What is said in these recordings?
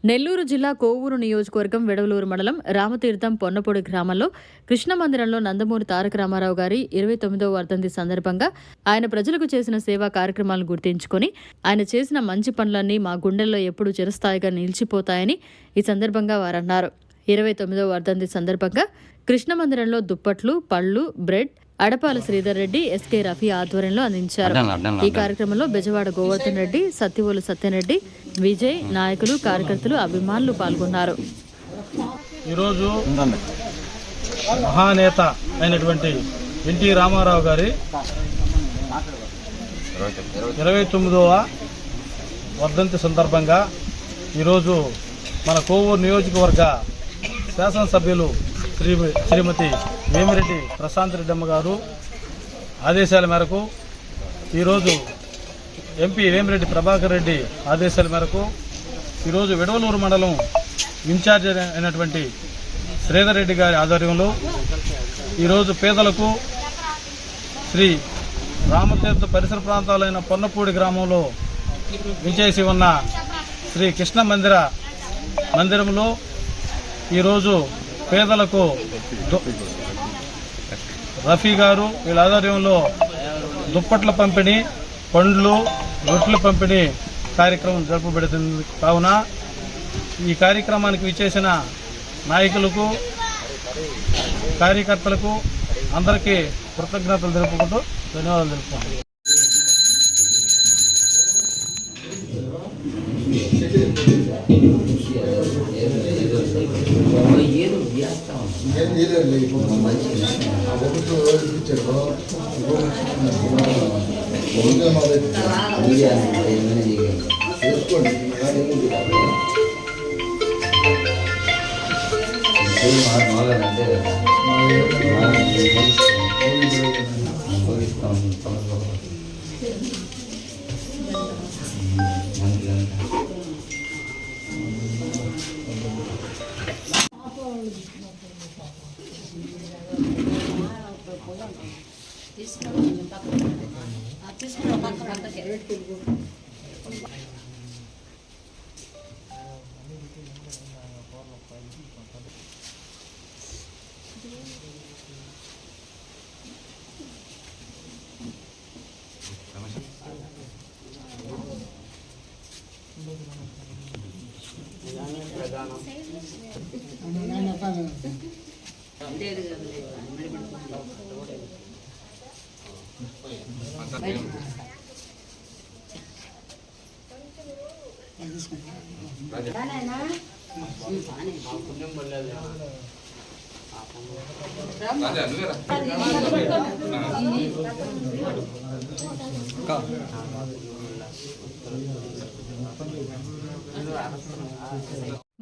నెల్లూరు జిల్లా కోవూరు నియోజకవర్గం వెడవలూరు మండలం రామతీర్థం పొన్నపొడి గ్రామంలో కృష్ణ మందిరంలో నందమూరి తారక రామారావు గారి 29వ వర్ధంతి సందర్భంగా ఆయన ప్రజలకు చేసిన సేవా కార్యక్రమాలను గుర్తించుకొని ఆయన చేసిన మంచి పనులన్నీ మా గుండెల్లో ఎప్పుడూ చిరస్థాయిగా నిలిచిపోతాయని ఈ సందర్భంగా వారన్నారు. 29వ వర్ధంతి సందర్భంగా కృష్ణ మందిరంలో దుప్పట్లు, పళ్లు, బ్రెడ్ అడపాల శ్రీధర్ రెడ్డి, ఎస్కే రఫీ ఆధ్వర్యంలో అందించారు. ఈ కార్యక్రమంలో బెజవాడ గోవర్ధన్ రెడ్డి, సత్యవోలు సత్యరెడ్డి, విజయ్, నాయకులు, కార్యకర్తలు, అభిమానులు పాల్గొన్నారు. ఈరోజు మహానేత అయినటువంటి ఎన్టీ రామారావు గారి 29వ వర్ధంతి సందర్భంగా ఈరోజు మన కోవూరు నియోజకవర్గ శాసనసభ్యులు శ్రీమతి వేమిరెడ్డి ప్రశాంత్ రెడ్డమ్మ గారు ఆదేశాల మేరకు ఈరోజు ఎంపీ వేమిరెడ్డి ప్రభాకర్ రెడ్డి ఆదేశాల మేరకు ఈరోజు వెడవలూరు మండలం ఇన్ఛార్జ్ అయినటువంటి శ్రీధర్ రెడ్డి గారి ఆధ్వర్యంలో ఈరోజు పేదలకు శ్రీ రామతీర్థ పరిసర ప్రాంతాలైన పొన్నపూడి గ్రామంలో వించేసి ఉన్న శ్రీ కృష్ణ మందిరంలో ఈరోజు పేదలకు రఫీ గారు వీళ్ళ ఆధ్వర్యంలో దుప్పట్ల పంపిణీ, పండ్లు, రొట్టెల పంపిణీ కార్యక్రమం జరపబడుతుంది. కావున ఈ కార్యక్రమానికి విచ్చేసిన నాయకులకు, కార్యకర్తలకు అందరికీ కృతజ్ఞతలు తెలుపుకుంటూ ధన్యవాదాలు తెలుపుకుంటాం.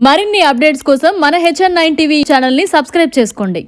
మరిన్ని అప్డేట్స్ కోసం మన HN9 టీవీ ఛానల్ ని సబ్స్క్రైబ్ చేసుకోండి.